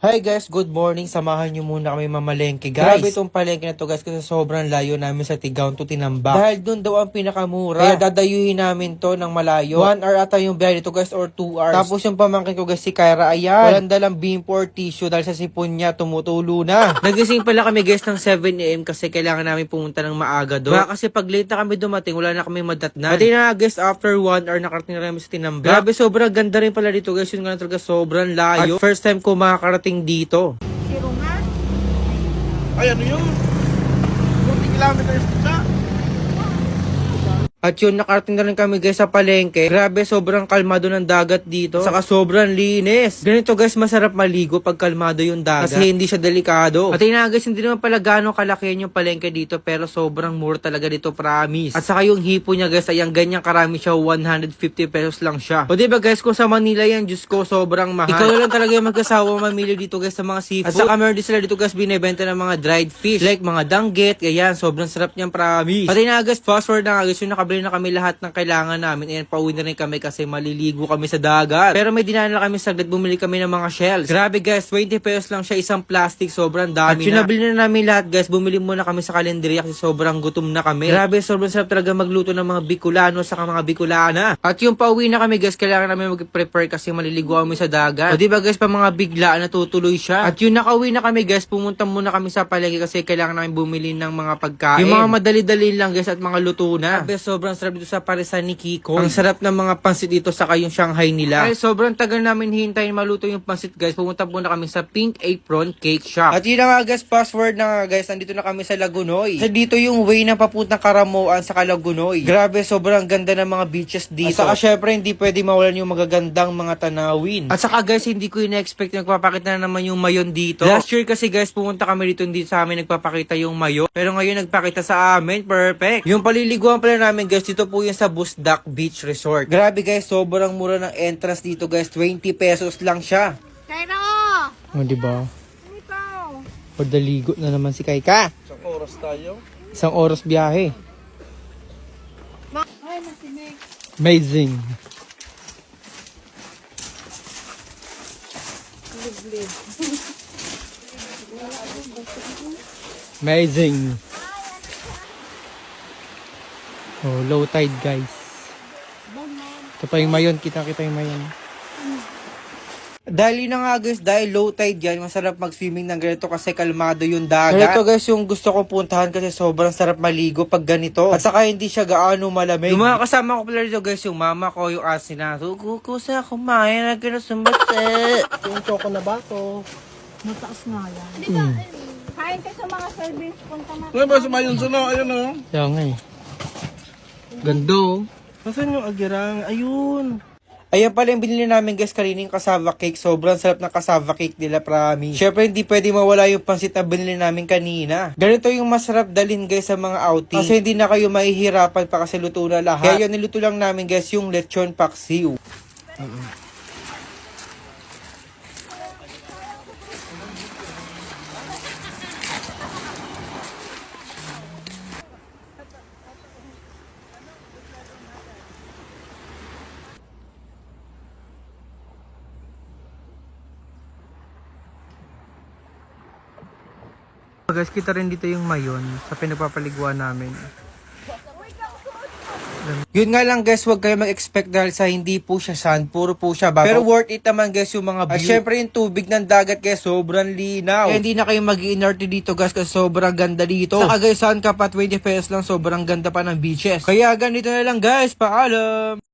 Hi guys, good morning. Samahan nyo muna kami mamalengke guys. Grabe itong palengke na to guys kasi sobrang layo namin sa Tigaon to Tinambak. Dahil dun daw ang pinakamura. Kaya dadayuhin namin to ng malayo. 1 hour ata yung biyahe dito guys or 2 hours. Tapos yung pamangkin ko guys si Kyra, ayan. Walang dalang bimpo or tissue dahil sa sipon niya tumutulo na. Nagising pala kami guys ng 7 AM kasi kailangan namin pumunta ng maaga doon. Baka kasi pag late na kami dumating wala na kami madatnan. Pati na guys after 1 hour nakarating na kami sa Tinambak. Grabe sobrang ganda rin pala dito guys. Yun nga talaga sobrang layo. At first time ko makakarating dito. Ay, ano yun? 40 kilometers siya. At yun, nakarating na rin kami guys sa palengke. Grabe, sobrang kalmado ng dagat dito. Saka sobrang linis. Ganito guys, masarap maligo pag kalmado yung dagat. Kasi hindi siya delikado. At yun na guys, hindi naman pala gano'ng kalakihan yung palengke dito. Pero sobrang mura talaga dito, promise. At saka yung hipo niya guys, ay ang ganyang karami siya, 150 pesos lang siya. O diba guys, kung sa Manila yan, Diyos ko, sobrang mahal. Ikaw lang talaga yung mag-asawa mamili dito guys sa mga seafood. At saka meron din sila dito guys, binibenta ng mga dried fish. Like mga danggit, ganyan, sobrang sarap niyang, promise. At yun na guys, fast forward na guys, yung nakabili na kami lahat ng kailangan namin. Ayan, pauwi na rin kami kasi maliligo kami sa dagat. Pero may dinala kami saglit, bumili kami ng mga shells. Grabe guys, 20 pesos lang siya, isang plastic, sobrang dami. At yung nabili na namin lahat guys, bumili muna kami sa kalendarya kasi sobrang gutom na kami. Grabe, sobrang sarap talaga magluto ng mga Bicolano saka mga Bicolana. At yung pauwi na kami guys, kailangan namin mag-prepare kasi maliligo kami sa dagat. O diba guys, pa mga bigla natutuloy siya. At yung nakauwi na kami guys, pumunta muna kami sa palengke kasi kailangan namin bumili ng mga pagkain. Yung mga madali-dali lang guys at mga luto na. Grabe, sobrang sarap dito sa parisan ni Kiko. Ang sarap ng mga pansit dito saka yung Shanghai nila. Ay, sobrang tagal namin hintayin maluto yung pansit guys. Pumunta muna kami sa Pink Apron Cake Shop. At yun na nga guys, password na nga guys, nandito na kami sa Lagunoy. So dito yung way na papuntang Karamuan sa Lagunoy. Grabe, sobrang ganda ng mga beaches dito. At saka syempre hindi pwede mawalan yung magagandang mga tanawin. At saka guys, hindi ko ina-expect na nagpapakita na naman yung mayon dito. Last year kasi guys, pumunta kami dito, hindi sa amin nagpapakita yung mayo. Pero ngayon nagpakita sa amin, perfect. Yung paliliguan pala namin guys, dito po yung sa Busdak Beach Resort. Grabe guys, sobrang mura ng entrance dito guys. 20 pesos lang siya. Kairo! O, diba? Ikaw! Pagdaligo na naman si Kaika. Isang oras tayo. Isang oras biyahe. Ay, masinig. Amazing. Liblib. Amazing. Oh, low tide guys. Ito pa yung mayon, kita-kita yung mayon. Dahil yun na nga guys, dahil low tide yan, masarap mag-swimming ng ganito kasi kalmado yung dagat. Ganito guys yung gusto kong puntahan kasi sobrang sarap maligo pag ganito. At saka hindi siya gaano malamig. Yung mga kasama ko pala dito guys, yung mama ko, yung asin na, kukusa kumain na kinasumbate. Yung choco na ba to? Mataas nga yan. Kain ka sa mga service. Punta na. Ano ba sumayon sa no? Ayun o. Kaya nga eh. Gando. Nasaan yung agirang? Ayun. Ayan pala yung binili namin guys kanina yung cassava cake. Sobrang sarap ng cassava cake nila, promise. Syempre hindi pwede mawala yung pansit na binili namin kanina. Ganito yung masarap dalhin guys sa mga outing. Kasi hindi na kayo mahihirapan pa kasi luto na lahat. Kaya yun niluto lang namin guys yung lechon paksiw. Guys, kita rin dito yung mayon sa pinagpapaliguan namin. Yun nga lang guys, huwag kayo mag-expect dahil sa hindi po siya sand, puro po siya bago. Pero worth it naman guys yung mga view. At syempre yung tubig ng dagat guys, sobrang linaw. Kaya hindi na kayo mag-iinerte dito guys kasi sobrang ganda dito. Saka guys, saan ka pa 20 pesos lang, sobrang ganda pa ng beaches. Kaya ganito na lang guys, paalam!